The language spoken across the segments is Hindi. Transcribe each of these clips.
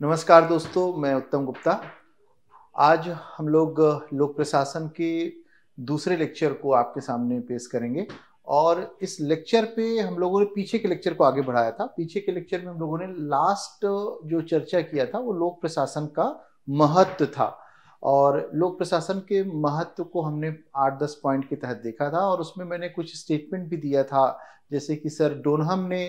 नमस्कार दोस्तों, मैं उत्तम गुप्ता। आज हम लोग लोक प्रशासन के दूसरे लेक्चर को आपके सामने पेश करेंगे और इस लेक्चर पे हम लोगों ने पीछे के लेक्चर को आगे बढ़ाया था। पीछे के लेक्चर में हम लोगों ने लास्ट जो चर्चा किया था वो लोक प्रशासन का महत्व था और लोक प्रशासन के महत्व को हमने 8-10 पॉइंट के तहत देखा था और उसमें मैंने कुछ स्टेटमेंट भी दिया था, जैसे कि सर डोनहम ने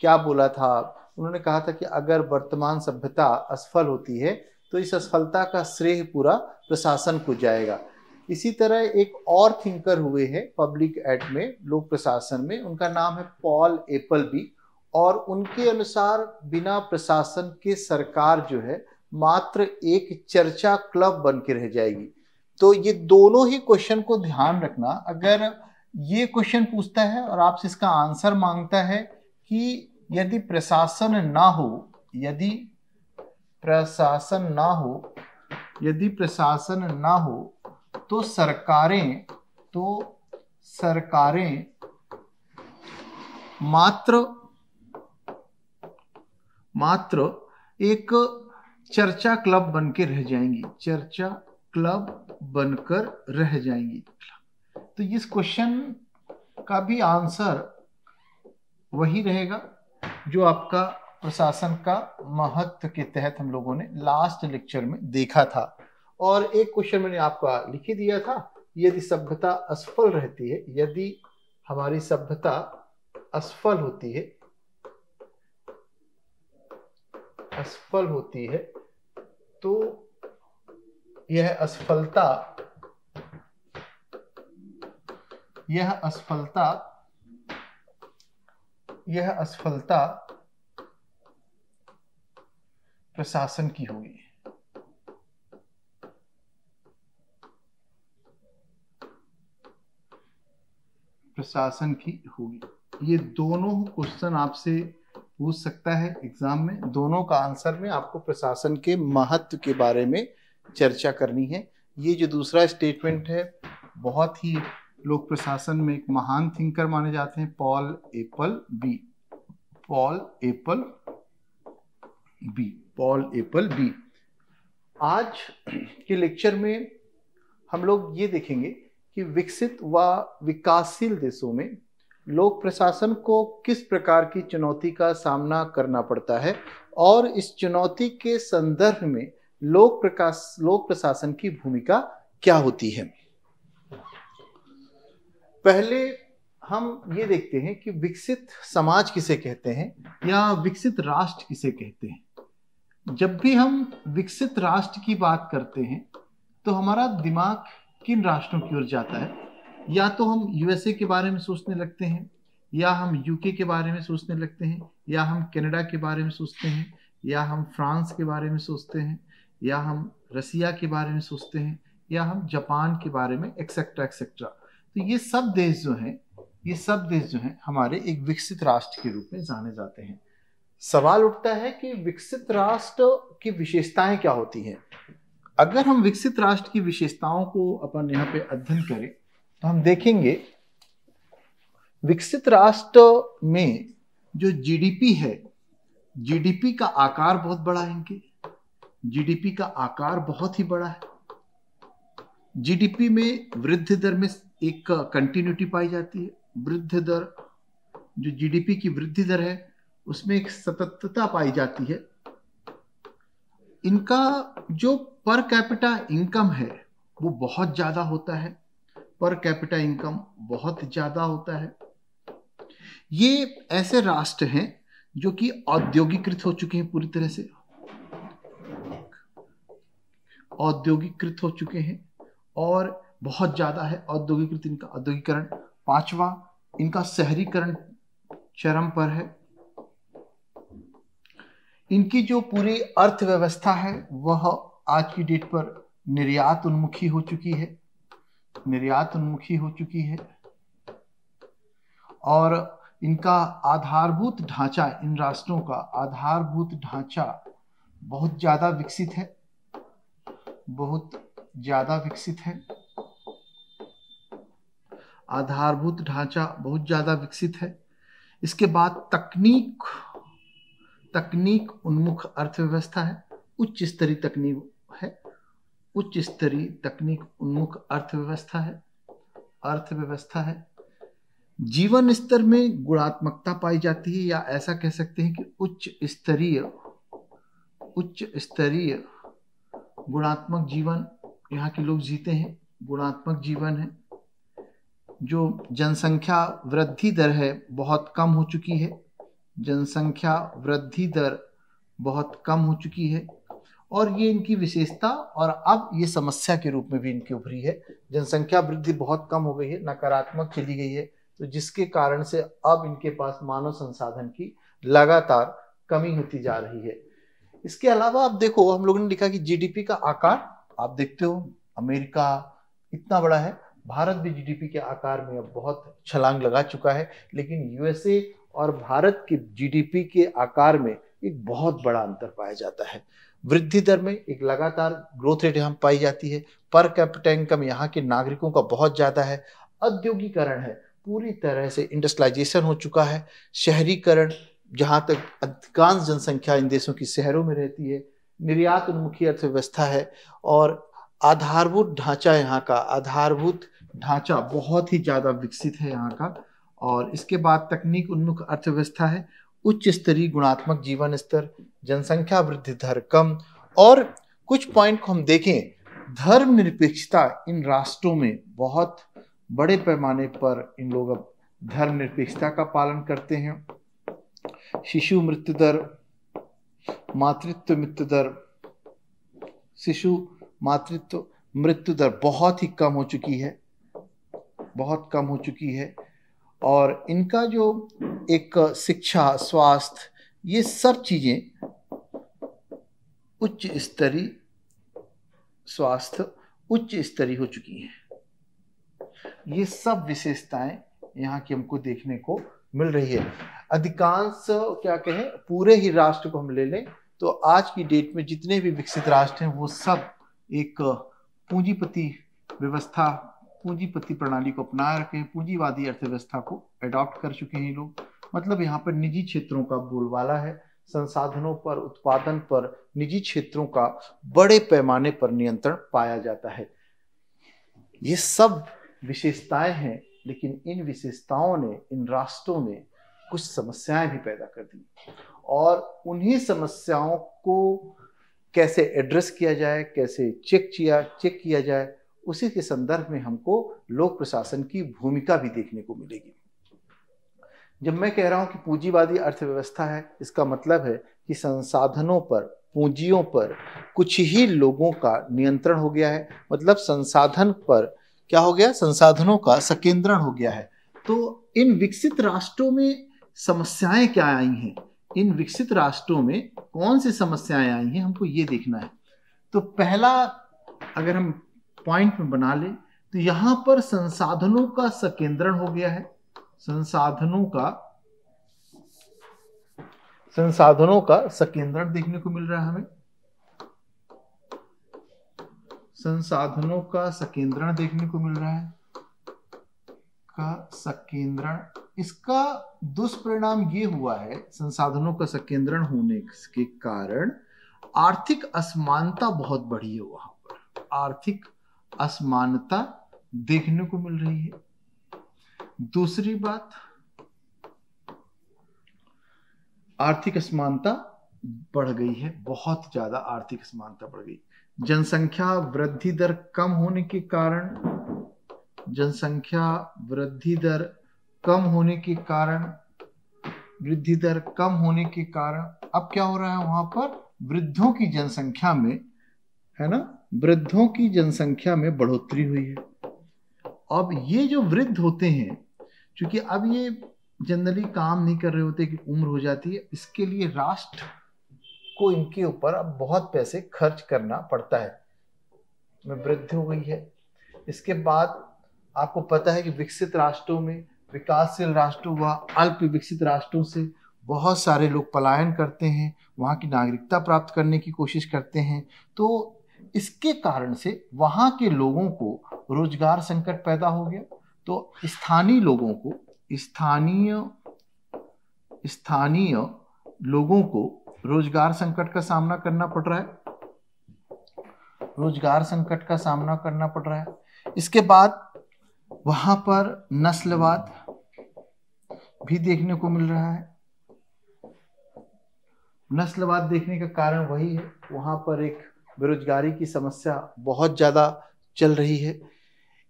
क्या बोला था। उन्होंने कहा था कि अगर वर्तमान सभ्यता असफल होती है तो इस असफलता का श्रेय पूरा प्रशासन को जाएगा। इसी तरह एक और थिंकर हुए हैं पब्लिक एड में, लोक प्रशासन में, उनका नाम है पॉल एपलबी और उनके अनुसार बिना प्रशासन के सरकार जो है मात्र एक चर्चा क्लब बन के रह जाएगी। तो ये दोनों ही क्वेश्चन को ध्यान रखना। अगर ये क्वेश्चन पूछता है और आपसे इसका आंसर मांगता है कि यदि प्रशासन ना हो, यदि प्रशासन ना हो तो सरकारें मात्र एक चर्चा क्लब बनकर रह जाएंगी, चर्चा क्लब बनकर रह जाएंगी। तो इस क्वेश्चन का भी आंसर वही रहेगा जो आपका प्रशासन का महत्व के तहत हम लोगों ने लास्ट लेक्चर में देखा था। और एक क्वेश्चन मैंने आपका लिख ही दिया था, यदि सभ्यता असफल रहती है, यदि हमारी सभ्यता असफल होती है तो यह असफलता प्रशासन की होगी। ये दोनों क्वेश्चन आपसे पूछ सकता है एग्जाम में। दोनों का आंसर में आपको प्रशासन के महत्व के बारे में चर्चा करनी है। ये जो दूसरा स्टेटमेंट है, बहुत ही लोक प्रशासन में एक महान थिंकर माने जाते हैं, पॉल एपल बी। आज के लेक्चर में हम लोग ये देखेंगे कि विकसित व विकासशील देशों में लोक प्रशासन को किस प्रकार की चुनौती का सामना करना पड़ता है और इस चुनौती के संदर्भ में लोक प्रशासन की भूमिका क्या होती है। पहले हम ये देखते हैं कि विकसित समाज किसे कहते हैं या विकसित राष्ट्र किसे कहते हैं। जब भी हम विकसित राष्ट्र की बात करते हैं तो हमारा दिमाग किन राष्ट्रों की ओर जाता है? या तो हम यूएसए के बारे में सोचने लगते हैं, या हम यूके के बारे में सोचने लगते हैं, या हम कनाडा के बारे में सोचते हैं, या हम फ्रांस के बारे में सोचते हैं, या हम रसिया के बारे में सोचते हैं, या हम जापान के बारे में एक्सेट्रा एक्सेट्रा। तो ये सब देश जो हैं हमारे एक विकसित राष्ट्र के रूप में जाने जाते हैं। सवाल उठता है कि विकसित राष्ट्र की विशेषताएं क्या होती हैं। अगर हम विकसित राष्ट्र की विशेषताओं को अपन यहाँ पे अध्ययन करें तो हम देखेंगे विकसित राष्ट्र में जो जीडीपी है, जीडीपी का आकार बहुत बड़ा है। इनके जीडीपी का आकार बहुत ही बड़ा है। जीडीपी में वृद्धि दर में एक कंटिन्यूटी पाई जाती है। वृद्धि दर, जो जीडीपी की वृद्धि दर है, उसमें एक सततता पाई जाती है। इनका जो पर कैपिटा इनकम है वो बहुत ज्यादा होता है। पर कैपिटा इनकम बहुत ज्यादा होता है। ये ऐसे राष्ट्र हैं जो कि औद्योगिकृत हो चुके हैं, पूरी तरह से औद्योगिकृत हो चुके हैं और बहुत ज्यादा है औद्योगिकृत इनका औद्योगिकरण। पांचवा, इनका शहरीकरण चरम पर है। इनकी जो पूरी अर्थव्यवस्था है वह आज की डेट पर निर्यात उन्मुखी हो चुकी है और इनका आधारभूत ढांचा, इन राष्ट्रों का आधारभूत ढांचा बहुत ज्यादा विकसित है। आधारभूत ढांचा बहुत ज्यादा विकसित है। इसके बाद तकनीक उन्मुख अर्थव्यवस्था है। उच्च स्तरीय तकनीक है, उच्च स्तरीय तकनीक उन्मुख अर्थव्यवस्था है। जीवन स्तर में गुणात्मकता पाई जाती है, या ऐसा कह सकते हैं कि उच्च स्तरीय गुणात्मक जीवन यहाँ के लोग जीते हैं, गुणात्मक जीवन है। जो जनसंख्या वृद्धि दर है बहुत कम हो चुकी है, जनसंख्या वृद्धि दर बहुत कम हो चुकी है, और ये इनकी विशेषता और अब ये समस्या के रूप में भी इनकी उभरी है। जनसंख्या वृद्धि बहुत कम हो गई है, नकारात्मक चली गई है, तो जिसके कारण से अब इनके पास मानव संसाधन की लगातार कमी होती जा रही है। इसके अलावा आप देखो, हम लोगों ने लिखा कि जीडीपी का आकार आप देखते हो, अमेरिका इतना बड़ा है, भारत भी जीडीपी के आकार में अब बहुत छलांग लगा चुका है, लेकिन यूएसए और भारत के जीडीपी के आकार में एक बहुत बड़ा अंतर पाया जाता है। वृद्धि दर में एक लगातार ग्रोथ रेट यहाँ पाई जाती है। पर कैपिटा इनकम यहाँ के नागरिकों का बहुत ज़्यादा है। औद्योगिकरण है, पूरी तरह से इंडस्ट्रियलाइजेशन हो चुका है। शहरीकरण, जहाँ तक अधिकांश जनसंख्या इन देशों की शहरों में रहती है। निर्यात उन्मुखी अर्थव्यवस्था है, और आधारभूत ढांचा, यहाँ का आधारभूत ढांचा बहुत ही ज़्यादा विकसित है यहाँ का। और इसके बाद तकनीक उन्मुख अर्थव्यवस्था है, उच्च स्तरीय गुणात्मक जीवन स्तर, जनसंख्या वृद्धि दर कम, और कुछ पॉइंट को हम देखें, धर्मनिरपेक्षता इन राष्ट्रों में बहुत बड़े पैमाने पर इन लोग अब धर्मनिरपेक्षता का पालन करते हैं। शिशु मृत्यु दर, मातृत्व मृत्यु दर, शिशु मातृत्व मृत्यु दर बहुत ही कम हो चुकी है, बहुत कम हो चुकी है। और इनका जो एक शिक्षा, स्वास्थ्य, ये सब चीजें उच्च स्तरीय स्वास्थ्य, उच्च स्तरीय हो चुकी हैं। ये सब विशेषताएं यहाँ की हमको देखने को मिल रही है। अधिकांश क्या कहें, पूरे ही राष्ट्र को हम ले लें तो आज की डेट में जितने भी विकसित राष्ट्र हैं वो सब एक पूंजीपति व्यवस्था, पूंजीपति प्रणाली को अपना रखे हैं, पूंजीवादी अर्थव्यवस्था को अडॉप्ट कर चुके हैं लोग। मतलब यहाँ पर निजी क्षेत्रों का बोलबाला है, संसाधनों पर, उत्पादन पर निजी क्षेत्रों का बड़े पैमाने पर नियंत्रण पाया जाता है। ये सब विशेषताएं हैं, लेकिन इन विशेषताओं ने इन राष्ट्रों में कुछ समस्याएं भी पैदा कर दी, और उन्हीं समस्याओं को कैसे एड्रेस किया जाए, कैसे चेक किया जाए, उसी के संदर्भ में हमको लोक प्रशासन की भूमिका भी देखने को मिलेगी। जब मैं कह रहा हूं कि पूंजीवादी अर्थव्यवस्था है, इसका मतलब है कि संसाधनों पर, पूंजियों पर कुछ ही लोगों का नियंत्रण हो गया है। मतलब संसाधन पर क्या हो गया, संसाधनों का संकेंद्रण हो गया है। तो इन विकसित राष्ट्रों में समस्याएं क्या आई हैं, इन विकसित राष्ट्रों में कौन सी समस्याएं आई हैं, हमको ये देखना है। तो पहला अगर हम पॉइंट में बना ले तो यहां पर संसाधनों का संकेंद्रण हो गया है। संसाधनों का संकेंद्रण देखने को मिल रहा है हमें, संसाधनों का संकेंद्रण देखने को मिल रहा है, का संकेंद्रण। इसका दुष्परिणाम ये हुआ है, संसाधनों का संकेंद्रण होने के कारण आर्थिक असमानता बहुत बढ़ी है। वहां पर आर्थिक असमानता देखने को मिल रही है। दूसरी बात, आर्थिक असमानता बढ़ गई है, बहुत ज्यादा आर्थिक असमानता बढ़ गई। जनसंख्या वृद्धि दर कम होने के कारण, जनसंख्या वृद्धि दर कम होने के कारण, वृद्धि दर कम होने के कारण अब क्या हो रहा है, वहां पर वृद्धों की जनसंख्या में, है ना, वृद्धों की जनसंख्या में बढ़ोतरी हुई है। अब ये जो वृद्ध होते हैं, क्योंकि अब ये जनरली काम नहीं कर रहे होते कि उम्र हो जाती है, इसके लिए राष्ट्र को इनके ऊपर अब बहुत पैसे खर्च करना पड़ता है। वृद्धि हो गई है। इसके बाद आपको पता है कि विकसित राष्ट्रों में, विकासशील राष्ट्रों व अल्प विकसित राष्ट्रों से बहुत सारे लोग पलायन करते हैं, वहाँ की नागरिकता प्राप्त करने की कोशिश करते हैं। तो इसके कारण से वहाँ के लोगों को रोजगार संकट पैदा हो गया। तो स्थानीय लोगों को, स्थानीय लोगों को रोजगार संकट का सामना करना पड़ रहा है। रोजगार संकट का सामना करना पड़ रहा है। इसके बाद वहां पर नस्लवाद भी देखने को मिल रहा है। नस्लवाद देखने का कारण वही है, वहां पर एक बेरोजगारी की समस्या बहुत ज्यादा चल रही है।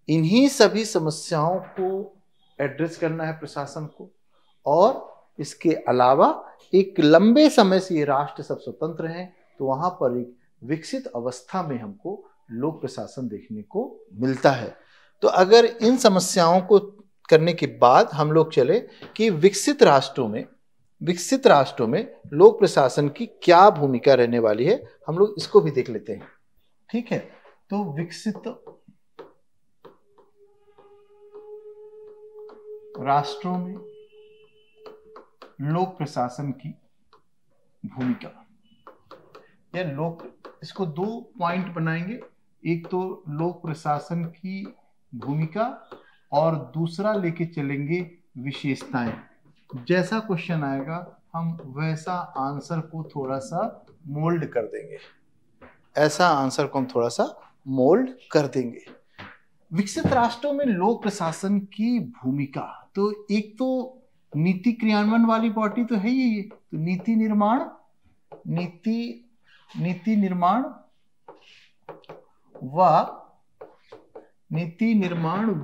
इन्हीं सभी समस्याओं को एड्रेस करना है प्रशासन को, और इसके अलावा एक लंबे समय से ये राष्ट्र सब स्वतंत्र हैं, तो वहां पर एक विकसित अवस्था में हमको लोक प्रशासन देखने को मिलता है। तो अगर इन समस्याओं को करने के बाद हम लोग चले कि विकसित राष्ट्रों में लोक प्रशासन की क्या भूमिका रहने वाली है, हम लोग इसको भी देख लेते हैं। ठीक है, तो विकसित राष्ट्रों में लोक प्रशासन की भूमिका, या इसको 2 पॉइंट बनाएंगे, एक तो लोक प्रशासन की भूमिका और दूसरा लेके चलेंगे विशेषताएं। जैसा क्वेश्चन आएगा हम वैसा आंसर को थोड़ा सा मोल्ड कर देंगे, ऐसा आंसर को हम थोड़ा सा मोल्ड कर देंगे। विकसित राष्ट्रों में लोक प्रशासन की भूमिका, तो एक तो नीति क्रियान्वयन वाली पार्टी तो है ही ये, तो नीति निर्माण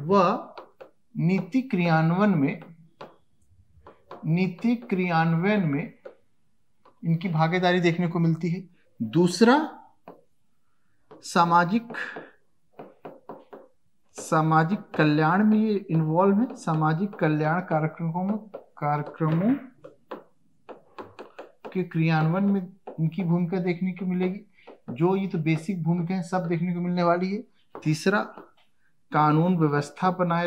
व नीति क्रियान्वयन में इनकी भागीदारी देखने को मिलती है। दूसरा सामाजिक कल्याण में ये इन्वॉल्व है, सामाजिक कल्याण कार्यक्रमों के क्रियान्वयन में इनकी भूमिका देखने को मिलेगी। जो ये तो बेसिक भूमिका है, सब देखने को मिलने वाली है। तीसरा, कानून व्यवस्था बनाए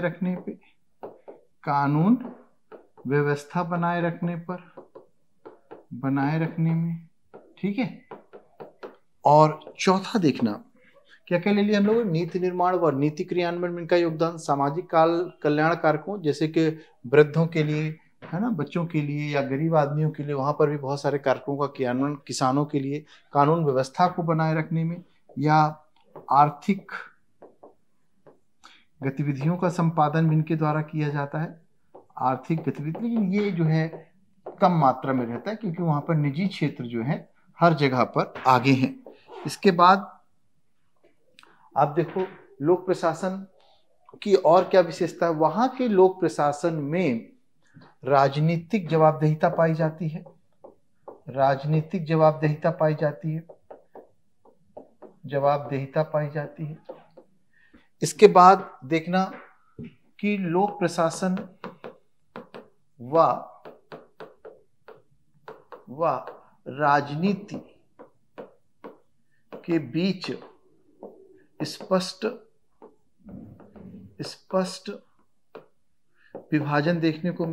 रखने में, ठीक है। और चौथा देखना क्या क्या ले लिया हम लोग, नीति निर्माण व नीति क्रियान्वयन में इनका योगदान, सामाजिक कल्याण कारकों जैसे कि वृद्धों के लिए, है ना, बच्चों के लिए या गरीब आदमियों के लिए, वहां पर भी बहुत सारे कार्यक्रमों का क्रियान्वयन, किसानों के लिए, कानून व्यवस्था को बनाए रखने में, या आर्थिक गतिविधियों का संपादन भी इनके द्वारा किया जाता है। आर्थिक गतिविधि, लेकिन ये जो है कम मात्रा में रहता है क्योंकि वहां पर निजी क्षेत्र जो है हर जगह पर आगे हैं। इसके बाद आप देखो लोक प्रशासन की और क्या विशेषता है। वहां के लोक प्रशासन में राजनीतिक जवाबदेहिता पाई जाती है। इसके बाद देखना कि लोक प्रशासन व राजनीति के बीच स्पष्ट विभाजन देखने को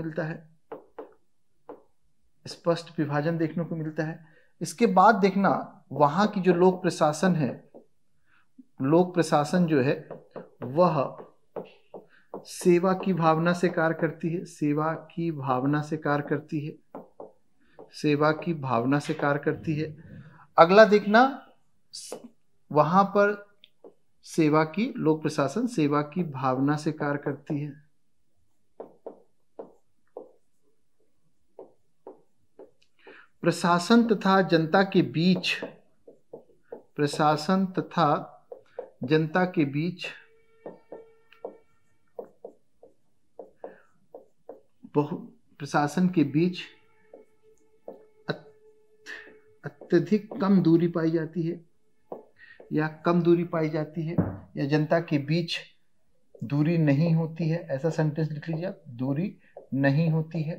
मिलता है। इसके बाद देखना वहां की जो लोक प्रशासन जो है वह सेवा की भावना से कार्य करती है। अगला देखना वहां पर लोक प्रशासन सेवा की भावना से कार्य करती है। प्रशासन तथा जनता के बीच अत्यधिक कम दूरी पाई जाती है, या जनता के बीच दूरी नहीं होती है, ऐसा सेंटेंस लिख लीजिए आप, दूरी नहीं होती है।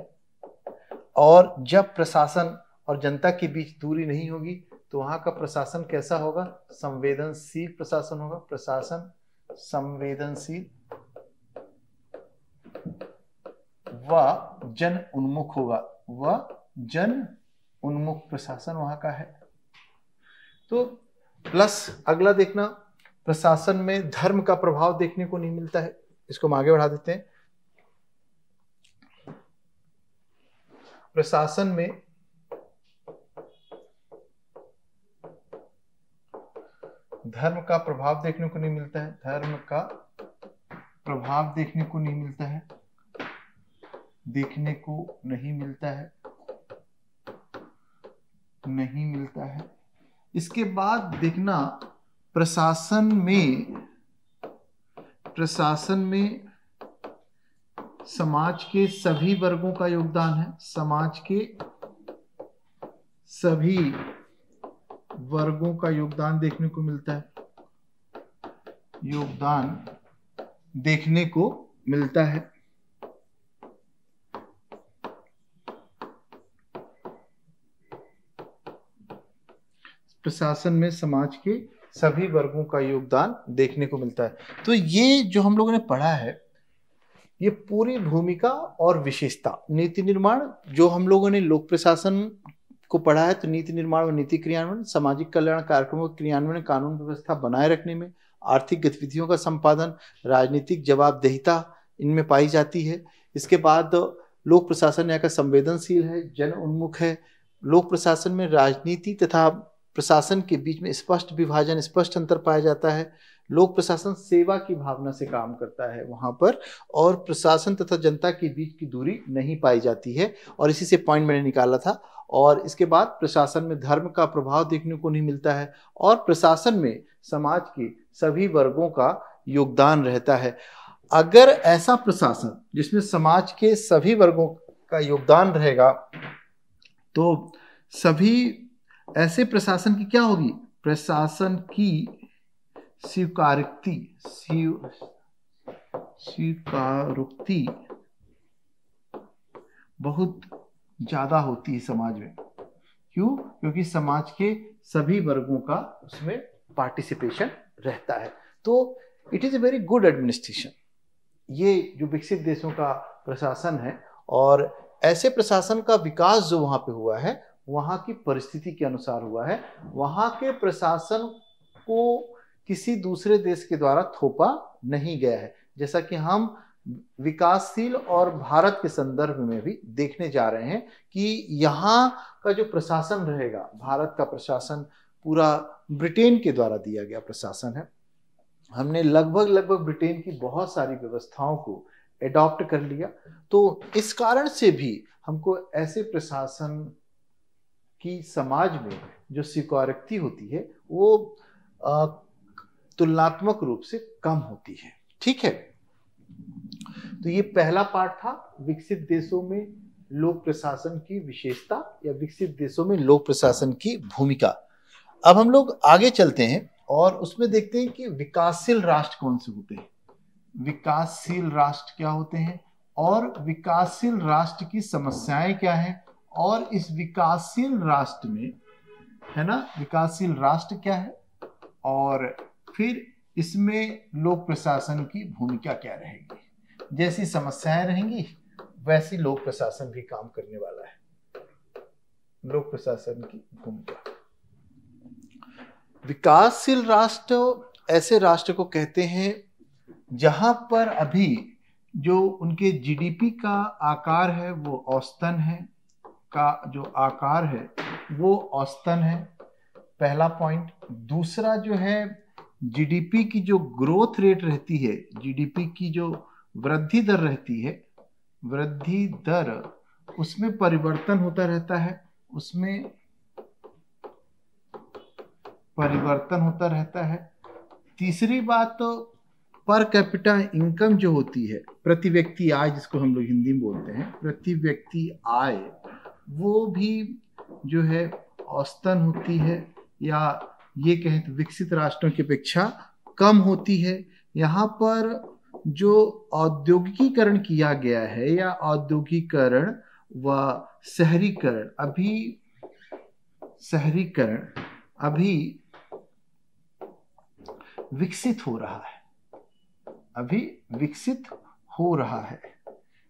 और जब प्रशासन और जनता के बीच दूरी नहीं होगी तो वहां का प्रशासन कैसा होगा, संवेदनशील प्रशासन होगा। प्रशासन संवेदनशील व जन उन्मुख होगा, प्रशासन वहां का है। तो प्लस अगला देखना, प्रशासन में धर्म का प्रभाव देखने को नहीं मिलता है। इसको हम आगे बढ़ा देते हैं। प्रशासन में धर्म का प्रभाव देखने को नहीं मिलता है, धर्म का प्रभाव देखने को नहीं मिलता है, देखने को नहीं मिलता है, नहीं मिलता है। इसके बाद देखना प्रशासन में समाज के सभी वर्गों का योगदान है, समाज के सभी वर्गों का योगदान देखने को मिलता है, योगदान देखने को मिलता है। प्रशासन में समाज के सभी वर्गों का योगदान देखने को मिलता है। तो ये जो हम लोगों ने पढ़ा है, ये पूरी भूमिका और विशेषता, नीति निर्माण, जो हम लोगों ने लोक प्रशासन को पढ़ा है, तो नीति निर्माण और नीति क्रियान्वयन, सामाजिक कल्याण कार्यक्रमों के क्रियान्वयन, कानून व्यवस्था बनाए रखने में, आर्थिक गतिविधियों का संपादन, राजनीतिक जवाबदेहिता इनमें पाई जाती है। इसके बाद लोक प्रशासन यहाँ का संवेदनशील है, जन उन्मुख है। लोक प्रशासन में राजनीति तथा प्रशासन के बीच में स्पष्ट विभाजन, स्पष्ट अंतर पाया जाता है। लोक प्रशासन सेवा की भावना से काम करता है वहाँ पर, और प्रशासन तथा जनता के बीच की दूरी नहीं पाई जाती है, और इसी से पॉइंट मैंने निकाला था। और इसके बाद प्रशासन में धर्म का प्रभाव देखने को नहीं मिलता है, और प्रशासन में समाज के सभी वर्गों का योगदान रहता है। अगर ऐसा प्रशासन जिसमें समाज के सभी वर्गों का योगदान रहेगा, तो सभी ऐसे प्रशासन की क्या होगी, प्रशासन की स्वीकारोक्ति बहुत ज्यादा होती है समाज में। क्यों? क्योंकि समाज के सभी वर्गों का उसमें पार्टिसिपेशन रहता है। तो it is a very good administration, ये जो विकसित देशों का प्रशासन है। और ऐसे प्रशासन का विकास जो वहां पे हुआ है, वहां की परिस्थिति के अनुसार हुआ है। वहां के प्रशासन को किसी दूसरे देश के द्वारा थोपा नहीं गया है, जैसा कि हम विकासशील और भारत के संदर्भ में भी देखने जा रहे हैं कि यहाँ का जो प्रशासन रहेगा, भारत का प्रशासन पूरा ब्रिटेन के द्वारा दिया गया प्रशासन है। हमने लगभग ब्रिटेन की बहुत सारी व्यवस्थाओं को एडॉप्ट कर लिया। तो इस कारण से भी हमको ऐसे प्रशासन की समाज में जो स्वीकारोक्ति होती है वो तुलनात्मक रूप से कम होती है। ठीक है, तो ये पहला पार्ट था विकसित देशों में लोक प्रशासन की विशेषता या विकसित देशों में लोक प्रशासन की भूमिका। अब हम लोग आगे चलते हैं और उसमें देखते हैं कि विकासशील राष्ट्र कौन से होते हैं, विकासशील राष्ट्र क्या होते हैं, और विकासशील राष्ट्र की समस्याएं क्या हैं, और इस विकासशील राष्ट्र में, है ना, विकासशील राष्ट्र क्या है, और फिर इसमें लोक प्रशासन की भूमिका क्या रहेगी। जैसी समस्याएं रहेंगी वैसी लोक प्रशासन भी काम करने वाला है। लोक प्रशासन की भूमिका, विकासशील राष्ट्र ऐसे राष्ट्र को कहते हैं जहां पर अभी जो उनके जीडीपी का आकार है वो औसतन है, का जो आकार है वो औसतन है, पहला पॉइंट। दूसरा जो है जीडीपी की जो ग्रोथ रेट रहती है, जीडीपी की जो वृद्धि दर रहती है, वृद्धि दर उसमें परिवर्तन होता रहता है, उसमें परिवर्तन होता रहता है। तीसरी बात तो पर कैपिटा इनकम जो होती है, प्रति व्यक्ति आय जिसको हम लोग हिंदी में बोलते हैं, प्रति व्यक्ति आय, वो भी जो है औसतन होती है, या ये कहें तो विकसित राष्ट्रों की अपेक्षा कम होती है। यहाँ पर जो औद्योगिकीकरण किया गया है या औद्योगिकीकरण व शहरीकरण अभी विकसित हो रहा है, अभी विकसित हो रहा है।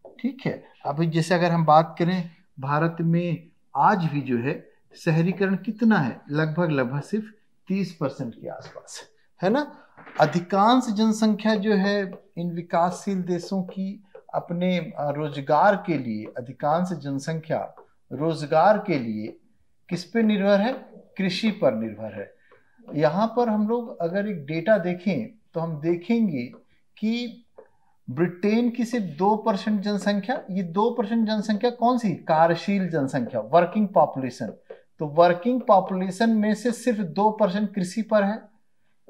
ठीक है, अभी जैसे अगर हम बात करें भारत में आज भी जो है शहरीकरण कितना है, लगभग सिर्फ 30% के आसपास है ना। अधिकांश जनसंख्या जो है इन विकासशील देशों की अपने रोजगार के लिए, अधिकांश जनसंख्या रोजगार के लिए किस पे निर्भर है, कृषि पर निर्भर है। यहाँ पर हम लोग अगर एक डेटा देखें तो हम देखेंगे कि ब्रिटेन की सिर्फ 2% जनसंख्या, ये 2% जनसंख्या कौन सी? कार्यशील जनसंख्या, वर्किंग पॉपुलेशन। तो वर्किंग पॉपुलेशन में से सिर्फ 2% कृषि पर है।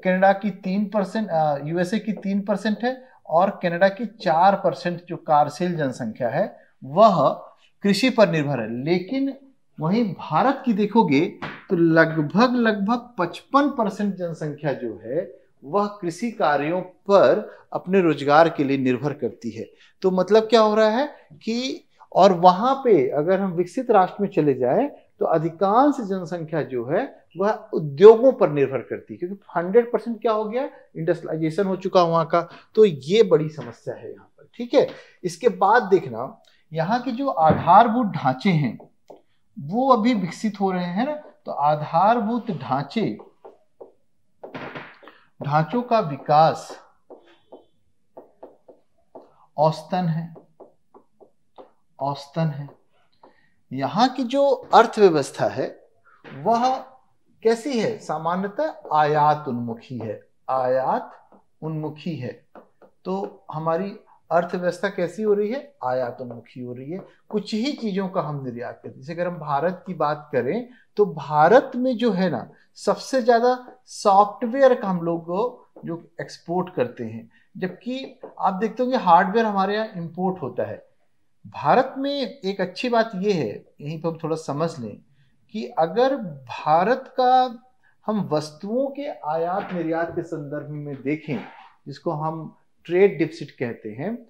कनाडा की 3%, यूएसए की 3% है, और कनाडा की 4% जो कार्यशील जनसंख्या है वह कृषि पर निर्भर है। लेकिन वहीं भारत की देखोगे तो लगभग 55% जनसंख्या जो है वह कृषि कार्यों पर अपने रोजगार के लिए निर्भर करती है। तो मतलब क्या हो रहा है कि, और वहां पे अगर हम विकसित राष्ट्र में चले जाएं तो अधिकांश जनसंख्या जो है वह उद्योगों पर निर्भर करती है, क्योंकि 100% क्या हो गया? इंडस्ट्रियलाइजेशन हो चुका वहां का। तो ये बड़ी समस्या है यहाँ पर। ठीक है, इसके बाद देखना यहाँ के जो आधारभूत ढांचे हैं वो अभी विकसित हो रहे हैं ना। तो आधारभूत ढांचों का विकास औसतन है। यहाँ की जो अर्थव्यवस्था है वह कैसी है? सामान्यतः आयात उन्मुखी है। तो हमारी अर्थव्यवस्था कैसी हो रही है? आयात उन्मुखी हो रही है। कुछ ही चीजों का हम निर्यात करते हैं। जैसे अगर हम भारत की बात करें तो भारत में जो है ना, सबसे ज्यादा सॉफ्टवेयर का हम लोग जो एक्सपोर्ट करते हैं, जबकि आप देखते होंगे हार्डवेयर हमारे यहाँ इंपोर्ट होता है। भारत में एक अच्छी बात यह है, यहीं पर हम थोड़ा समझ लें कि अगर भारत का हम वस्तुओं के आयात निर्यात के संदर्भ में देखें, जिसको हम ट्रेड डिफिसिट कहते हैं,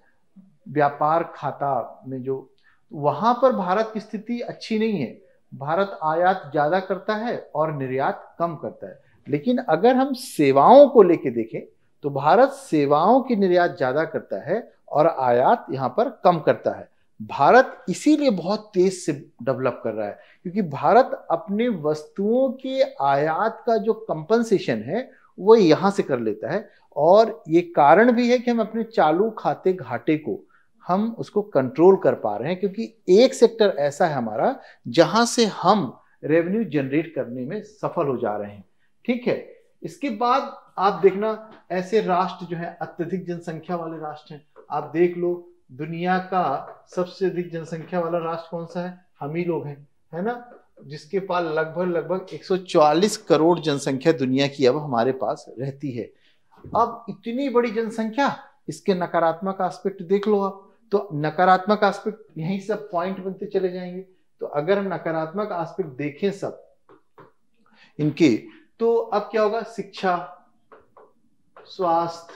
व्यापार खाता में, जो वहां पर भारत की स्थिति अच्छी नहीं है। भारत आयात ज्यादा करता है और निर्यात कम करता है। लेकिन अगर हम सेवाओं को लेके देखें तो भारत सेवाओं की निर्यात ज्यादा करता है और आयात यहाँ पर कम करता है। भारत इसीलिए बहुत तेज से डेवलप कर रहा है, क्योंकि भारत अपने वस्तुओं के आयात का जो कंपनसेशन है वो यहाँ से कर लेता है। और ये कारण भी है कि हम अपने चालू खाते घाटे को हम उसको कंट्रोल कर पा रहे हैं, क्योंकि एक सेक्टर ऐसा है हमारा जहां से हम रेवेन्यू जनरेट करने में सफल हो जा रहे हैं। ठीक है, इसके बाद आप देखना ऐसे राष्ट्र जो है अत्यधिक जनसंख्या वाले राष्ट्र हैं। आप देख लो दुनिया का सबसे अधिक जनसंख्या वाला राष्ट्र कौन सा है? हम ही लोग हैं, है ना, जिसके पास लगभग 144 करोड़ जनसंख्या दुनिया की अब हमारे पास रहती है। अब इतनी बड़ी जनसंख्या, इसके नकारात्मक एस्पेक्ट देख लो आप। तो नकारात्मक एस्पेक्ट यही सब पॉइंट बनते चले जाएंगे। तो अगर हम नकारात्मक एस्पेक्ट देखें सब इनके, तो अब क्या होगा? शिक्षा, स्वास्थ्य,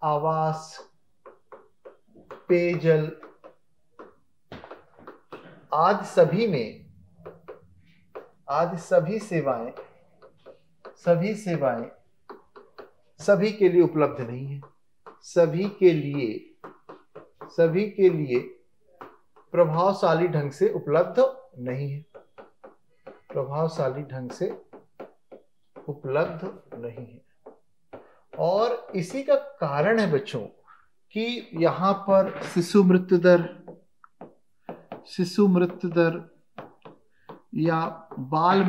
आवास, पेयजल आदि सभी सेवाएं सभी के लिए उपलब्ध नहीं है। सभी के लिए प्रभावशाली ढंग से उपलब्ध नहीं है। और इसी का कारण है बच्चों कि यहाँ पर शिशु मृत्यु दर या बाल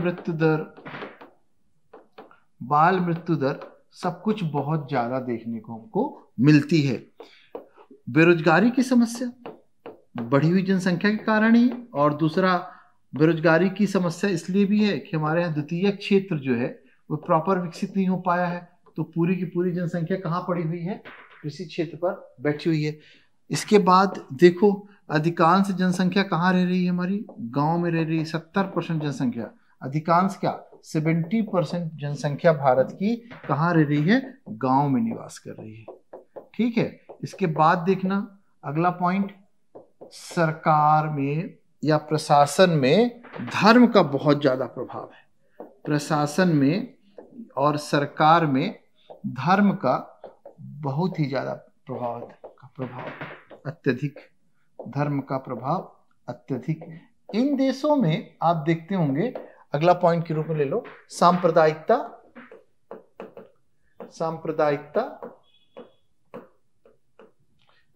मृत्यु दर सब कुछ बहुत ज्यादा देखने को हमको मिलती है। बेरोजगारी की समस्या बढ़ी हुई जनसंख्या के कारण ही, और दूसरा बेरोजगारी की समस्या इसलिए भी है कि हमारे यहाँ द्वितीय क्षेत्र जो है वो प्रॉपर विकसित नहीं हो पाया है। तो पूरी की पूरी जनसंख्या कहाँ पड़ी हुई है? कृषि क्षेत्र पर बैठी हुई है। इसके बाद देखो अधिकांश जनसंख्या कहाँ रह रही है? हमारी गांव में रह रही है। 70% जनसंख्या, अधिकांश क्या 70% जनसंख्या भारत की कहाँ रह रही है? गांव में निवास कर रही है। ठीक है, इसके बाद देखना अगला पॉइंट, सरकार में या प्रशासन में धर्म का बहुत ज्यादा प्रभाव है। प्रशासन में और सरकार में धर्म का बहुत ही ज्यादा प्रभाव अत्यधिक, धर्म का प्रभाव अत्यधिक। इन देशों में आप देखते होंगे, अगला पॉइंट के रूप में ले लो, सांप्रदायिकता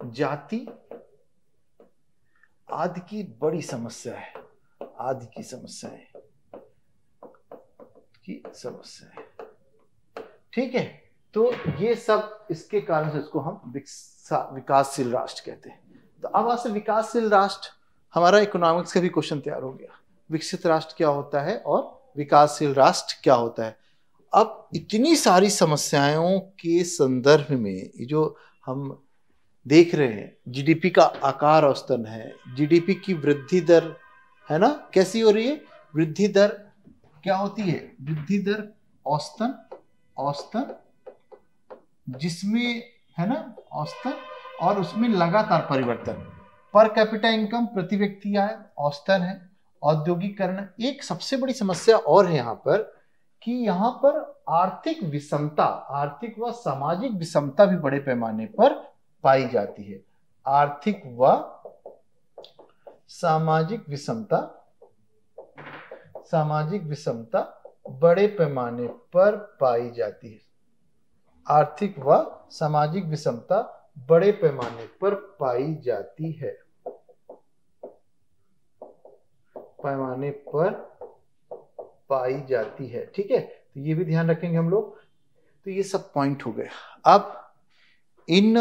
जाति आदि की बड़ी समस्या है, की समस्या है। ठीक है, तो ये सब इसके कारण से इसको हम विकासशील राष्ट्र कहते हैं। तो अब वहां से विकासशील राष्ट्र, हमारा इकोनॉमिक्स का भी क्वेश्चन तैयार हो गया, विकसित राष्ट्र क्या होता है और विकासशील राष्ट्र क्या होता है। अब इतनी सारी समस्याओं के संदर्भ में ये जो हम देख रहे हैं, जीडीपी का आकार औसतन है, जीडीपी की वृद्धि दर है ना, कैसी हो रही है, वृद्धि दर क्या होती है, वृद्धि दर औसतन, औसतन जिसमें है ना औसतन, और उसमें लगातार परिवर्तन, पर कैपिटा इनकम प्रति व्यक्ति आय औसतन है, औद्योगिकरण। एक सबसे बड़ी समस्या और है यहाँ पर कि यहाँ पर आर्थिक विषमता, आर्थिक व सामाजिक विषमता भी बड़े पैमाने पर पाई जाती है। आर्थिक व सामाजिक विषमता, सामाजिक विषमता बड़े पैमाने पर पाई जाती है। आर्थिक व सामाजिक विषमता बड़े पैमाने पर पाई जाती है, पैमाने पर पाई जाती है। ठीक है, तो ये भी ध्यान रखेंगे हम लोग। तो ये सब पॉइंट हो गए। अब इन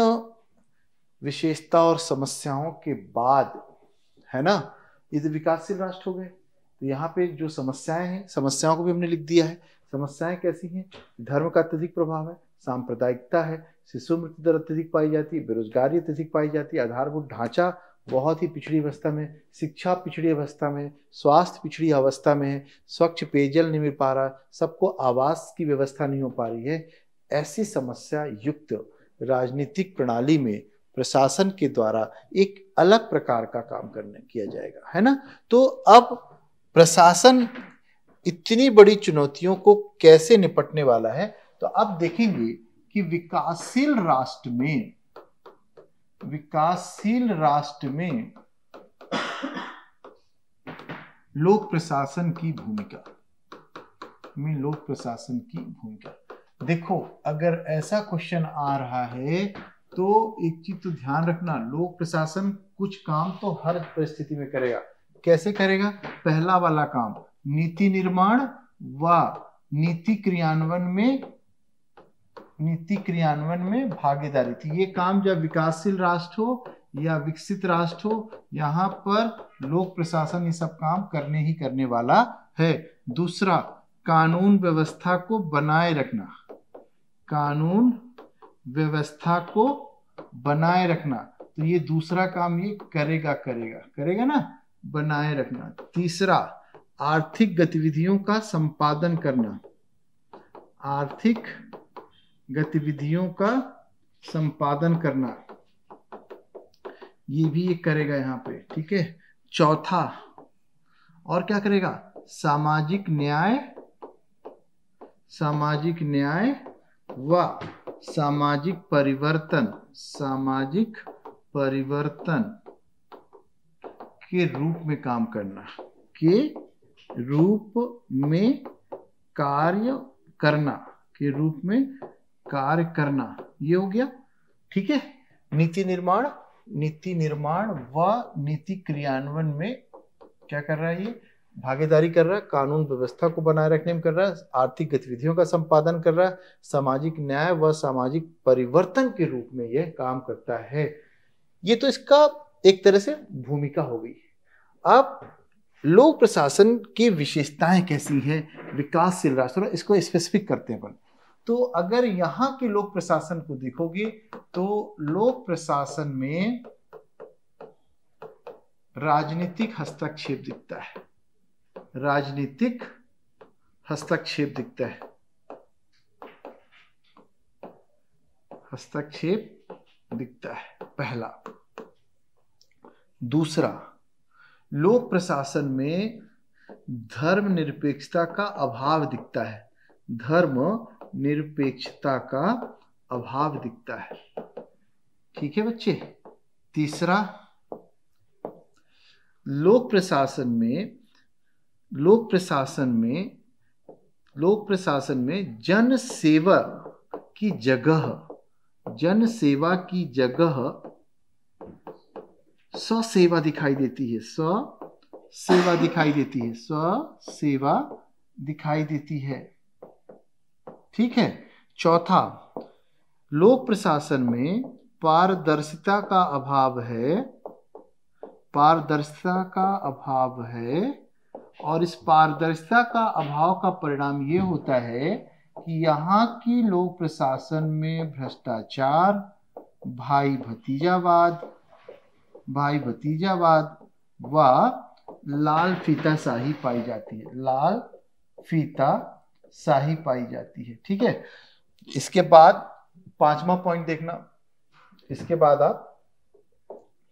विशेषता और समस्याओं के बाद है ना, ये तो विकासशील राष्ट्र हो गए। तो यहाँ पे जो समस्याएं हैं, समस्याओं को भी हमने लिख दिया है। समस्याएं कैसी हैं, धर्म का अत्यधिक प्रभाव है, सांप्रदायिकता है, शिशु मृत्यु दर अत्यधिक पाई जाती है, बेरोजगारी अत्यधिक पाई जाती है, आधारभूत ढांचा बहुत ही पिछड़ी अवस्था में, शिक्षा पिछड़ी अवस्था में, स्वास्थ्य पिछड़ी अवस्था में है, स्वच्छ पेयजल नहीं मिल पा रहा, सबको आवास की व्यवस्था नहीं हो पा रही है। ऐसी समस्या युक्त राजनीतिक प्रणाली में प्रशासन के द्वारा एक अलग प्रकार का काम किया जाएगा, है ना। तो अब प्रशासन इतनी बड़ी चुनौतियों को कैसे निपटने वाला है, तो अब देखेंगे कि विकासशील राष्ट्र में, विकासशील राष्ट्र में लोक प्रशासन की भूमिका, में लोक प्रशासन की भूमिका। देखो, अगर ऐसा क्वेश्चन आ रहा है तो एक चीज तो ध्यान रखना, लोक प्रशासन कुछ काम तो हर परिस्थिति में करेगा। कैसे करेगा, पहला वाला काम नीति निर्माण व नीति क्रियान्वयन में भागीदारी थी। ये काम जब विकासशील राष्ट्र हो या विकसित राष्ट्र हो, यहाँ पर लोक प्रशासन ये सब काम करने वाला है। दूसरा, कानून व्यवस्था को बनाए रखना, कानून व्यवस्था को बनाए रखना, तो ये दूसरा काम ये करेगा ना, बनाए रखना। तीसरा, आर्थिक गतिविधियों का संपादन करना, आर्थिक गतिविधियों का संपादन करना, ये भी ये करेगा यहाँ पे। ठीक है। चौथा, और क्या करेगा, सामाजिक न्याय व सामाजिक परिवर्तन के रूप में काम करना, के रूप में कार्य करना, ये हो गया। ठीक है। नीति निर्माण व नीति क्रियान्वयन में क्या कर रहा है, ये भागीदारी कर रहा है, कानून व्यवस्था को बनाए रखने में कर रहा है, आर्थिक गतिविधियों का संपादन कर रहा है, सामाजिक न्याय व सामाजिक परिवर्तन के रूप में यह काम करता है। ये तो इसका एक तरह से भूमिका हो गई। अब लोक प्रशासन की विशेषताएं कैसी है विकासशील राष्ट्र, इसको स्पेसिफिक करते हैं अपन। तो अगर यहाँ के लोक प्रशासन को देखोगे तो लोक प्रशासन में राजनीतिक हस्तक्षेप दिखता है, राजनीतिक हस्तक्षेप दिखता है, हस्तक्षेप दिखता है पहला। दूसरा, लोक प्रशासन में धर्मनिरपेक्षता का अभाव दिखता है, धर्मनिरपेक्षता का अभाव दिखता है। ठीक है बच्चे। तीसरा, लोक प्रशासन में जन सेवा की जगह स्वसेवा दिखाई देती है, स्वसेवा दिखाई देती है। ठीक है। चौथा, लोक प्रशासन में पारदर्शिता का अभाव है, पारदर्शिता का अभाव है, और इस पारदर्शिता का अभाव का परिणाम ये होता है कि यहाँ की लोक प्रशासन में भ्रष्टाचार, भाई भतीजावाद व लाल फीताशाही पाई जाती है, लाल फीताशाही पाई जाती है। ठीक है। इसके बाद पांचवा पॉइंट देखना, इसके बाद आप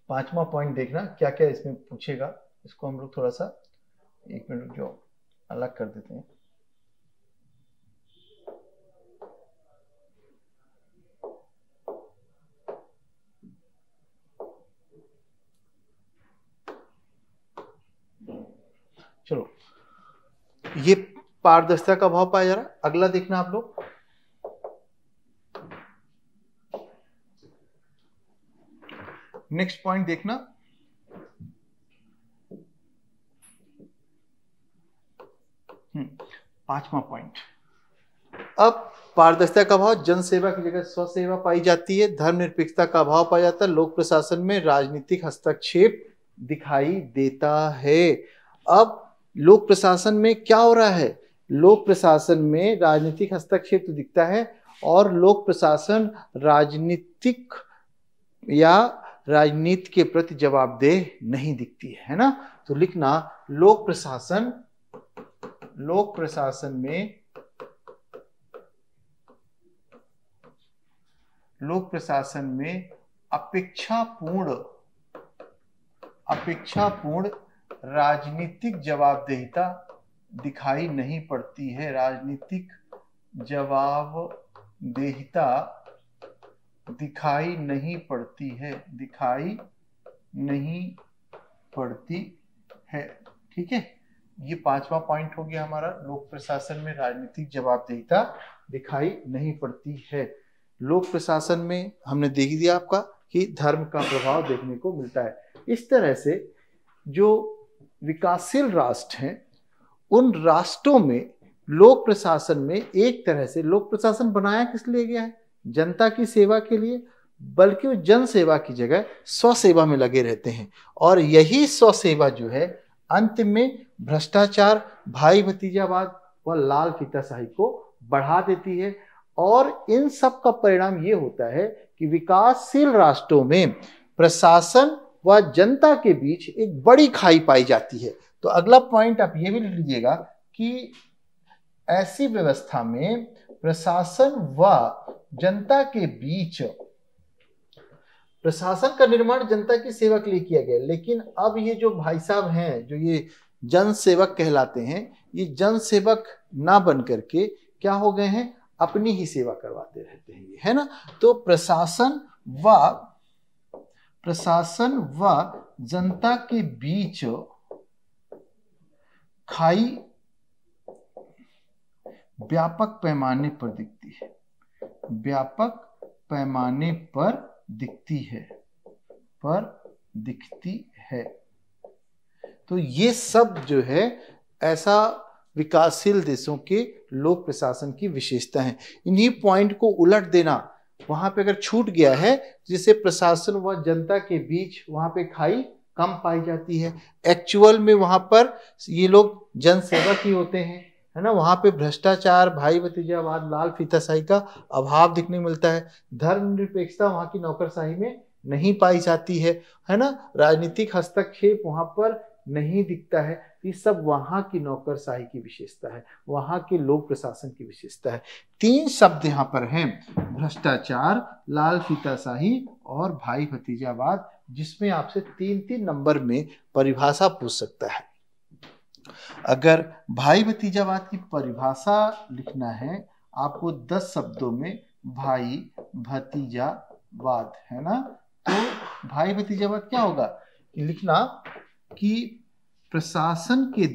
पांचवा पॉइंट देखना क्या क्या इसमें पूछेगा। इसको हम लोग थोड़ा सा 1 मिनट जो अलग कर देते हैं। चलो, ये पारदर्शिता का अभाव पाया जा रहा है। अगला देखना आप लोग, नेक्स्ट पॉइंट देखना, पांचवा पॉइंट। अब पारदर्शिता का अभाव, जन सेवा की जगह स्व सेवा पाई जाती है, धर्मनिरपेक्षता का अभाव पाया जाता है, लोक प्रशासन में राजनीतिक हस्तक्षेप दिखाई देता है। अब लोक प्रशासन में क्या हो रहा है? लोक प्रशासन में राजनीतिक हस्तक्षेप तो दिखता है, और लोक प्रशासन राजनीतिक या राजनीति के प्रति जवाबदेह नहीं दिखती है ना। तो लिखना, लोक प्रशासन में अपेक्षापूर्ण राजनीतिक जवाबदेहिता दिखाई नहीं पड़ती है, राजनीतिक जवाबदेहिता दिखाई नहीं पड़ती है। ठीक है, ये पांचवा पॉइंट हो गया हमारा, लोक प्रशासन में राजनीतिक जवाबदेहिता दिखाई नहीं पड़ती है। लोक प्रशासन में हमने देख दिया आपका कि धर्म का प्रभाव देखने को मिलता है। इस तरह से जो विकासशील राष्ट्र हैं, उन राष्ट्रों में लोक प्रशासन में एक तरह से लोक प्रशासन बनाया किस लिए गया है? जनता की सेवा के लिए, बल्कि वो जन सेवा की जगह स्व सेवा में लगे रहते हैं, और यही स्व सेवा जो है अंत में भ्रष्टाचार, भाई भतीजावाद व लाल फीताशाही को बढ़ा देती है। और इन सब का परिणाम ये होता है कि विकासशील राष्ट्रों में प्रशासन व जनता के बीच एक बड़ी खाई पाई जाती है। तो अगला पॉइंट आप ये भी लिख लीजिएगा कि ऐसी व्यवस्था में प्रशासन व जनता के बीच, प्रशासन का निर्माण जनता की सेवा के लिए किया गया, लेकिन अब ये जो भाई साहब हैं, जो ये जन सेवक कहलाते हैं, ये जन सेवक ना बन करके क्या हो गए हैं? अपनी ही सेवा करवाते रहते हैं, है ना। तो प्रशासन व जनता के बीच खाई व्यापक पैमाने पर दिखती है। तो ये सब जो है ऐसा विकासशील देशों के लोक प्रशासन की विशेषता है। इन्हीं पॉइंट को उलट देना, वहां पे अगर छूट गया है, जिससे प्रशासन व जनता के बीच वहां पे खाई कम पाई जाती है, एक्चुअल में वहां पर ये लोग जन सेवक ही होते हैं, है ना। वहां पे भ्रष्टाचार, भाई भतीजावाद, लाल फीताशाही का अभाव दिखने मिलता है। धर्मनिरपेक्षता वहां की नौकरशाही में नहीं पाई जाती है ना। राजनीतिक हस्तक्षेप वहां पर नहीं दिखता है। ये सब वहां की नौकरशाही की विशेषता है, वहां के लोक प्रशासन की विशेषता है। 3 शब्द यहाँ पर हैं, भ्रष्टाचार, लाल फीताशाही और भाई भतीजावाद, जिसमें आपसे 3-3 नंबर में परिभाषा पूछ सकता है। अगर भाई भतीजावाद की परिभाषा लिखना है आपको 10 शब्दों में, भाई भतीजावाद, है ना। तो भाई भतीजावाद क्या होगा? लिखना कि प्रशासन के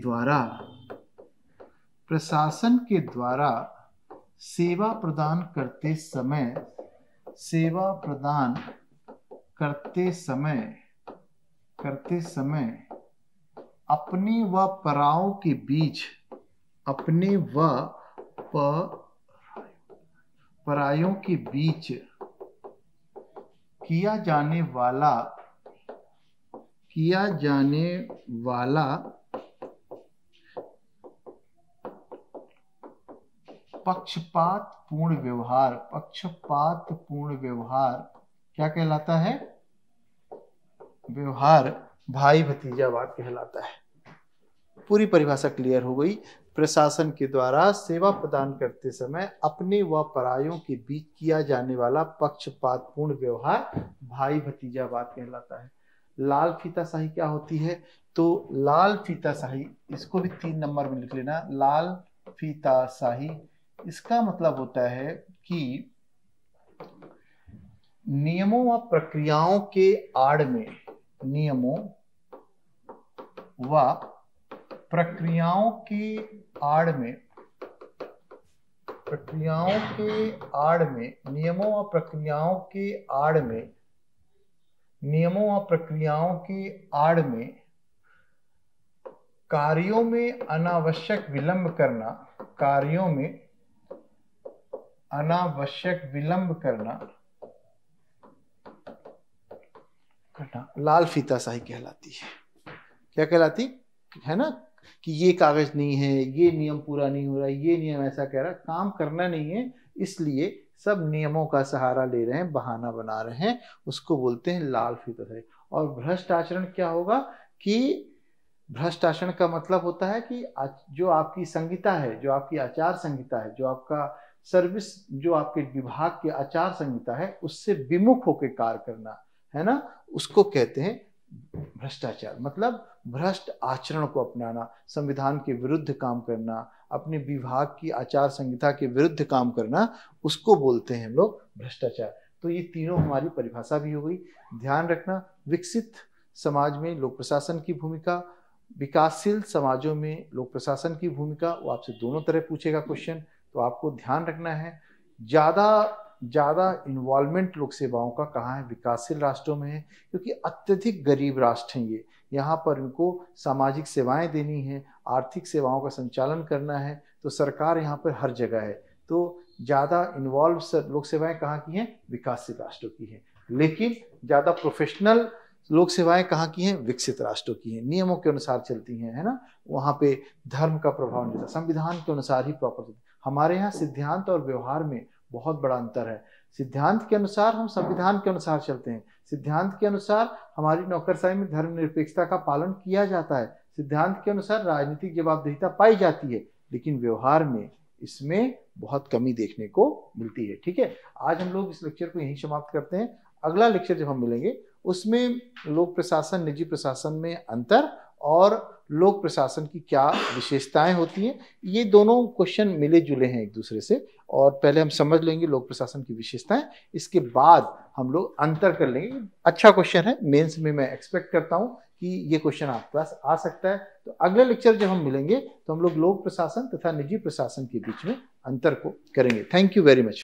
द्वारा सेवा प्रदान करते समय अपने व पराओं के बीच परायों के बीच किया जाने वाला पक्षपातपूर्ण व्यवहार क्या कहलाता है? व्यवहार भाई भतीजावाद कहलाता है। पूरी परिभाषा क्लियर हो गई। प्रशासन के द्वारा सेवा प्रदान करते समय अपने व परायों के बीच किया जाने वाला पक्षपातपूर्ण व्यवहार भाई भतीजावाद कहलाता है। लाल फीताशाही क्या होती है? तो लाल फीताशाही, इसको भी 3 नंबर में लिख लेना। लाल फीताशाही इसका मतलब होता है कि नियमों व प्रक्रियाओं के आड़ में कार्यों में अनावश्यक विलंब करना लाल फीताशाही कहलाती है। क्या कहलाती है ना? कि ये कागज नहीं है, ये नियम पूरा नहीं हो रहा, ये नियम ऐसा कह रहा, काम करना नहीं है, इसलिए सब नियमों का सहारा ले रहे हैं, बहाना बना रहे हैं, उसको बोलते हैं लाल फीताशाही। और भ्रष्ट आचरण क्या होगा? कि भ्रष्ट आचरण का मतलब होता है कि जो आपकी संहिता है, जो आपकी आचार संहिता है, जो आपका सर्विस, जो आपके विभाग की आचार संहिता है, उससे विमुख होकर कार्य करना है ना, उसको कहते हैं भ्रष्टाचार। मतलब भ्रष्ट आचरण को अपनाना, संविधान के विरुद्ध काम करना, अपने विभाग की आचार संहिता के विरुद्ध काम करना, उसको बोलते हैं हम लोग भ्रष्टाचार। तो ये तीनों हमारी परिभाषा भी हो गई। ध्यान रखना, विकसित समाज में लोक प्रशासन की भूमिका, विकासशील समाजों में लोक प्रशासन की भूमिका, वो आपसे दोनों तरह पूछेगा क्वेश्चन, तो आपको ध्यान रखना है। ज़्यादा इन्वॉल्वमेंट लोक सेवाओं का कहाँ है? विकासशील राष्ट्रों में है, क्योंकि अत्यधिक गरीब राष्ट्र हैं ये। यहाँ पर इनको सामाजिक सेवाएं देनी है, आर्थिक सेवाओं का संचालन करना है, तो सरकार यहाँ पर हर जगह है। तो ज़्यादा इन्वॉल्व लोक सेवाएं कहाँ की हैं? विकासशील राष्ट्रों की हैं। लेकिन ज़्यादा प्रोफेशनल लोक सेवाएं कहाँ की हैं? विकसित राष्ट्रों की हैं, नियमों के अनुसार चलती हैं, है ना। वहाँ पे धर्म का प्रभाव नहीं था, संविधान के अनुसार ही प्रॉपर चलती। हमारे यहाँ सिद्धांत और व्यवहार में बहुत बड़ा अंतर है। सिद्धांत के अनुसार हम संविधान के अनुसार चलते हैं, सिद्धांत के अनुसार हमारी नौकरशाही में धर्मनिरपेक्षता का पालन किया जाता है, सिद्धांत के अनुसार राजनीतिक जवाबदेहिता पाई जाती है, लेकिन व्यवहार में इसमें बहुत कमी देखने को मिलती है। ठीक है, आज हम लोग इस लेक्चर को यहीं समाप्त करते हैं। अगला लेक्चर जब हम मिलेंगे उसमें लोक प्रशासन निजी प्रशासन में अंतर और लोक प्रशासन की क्या विशेषताएं होती हैं, ये दोनों क्वेश्चन मिले जुले हैं एक दूसरे से। और पहले हम समझ लेंगे लोक प्रशासन की विशेषताएं, इसके बाद हम लोग अंतर कर लेंगे। अच्छा क्वेश्चन है, मेंस में मैं एक्सपेक्ट करता हूं कि ये क्वेश्चन आपके पास आ सकता है। तो अगले लेक्चर जब हम मिलेंगे तो हम लोग लोक प्रशासन तथा निजी प्रशासन के बीच में अंतर को करेंगे। Thank you very much.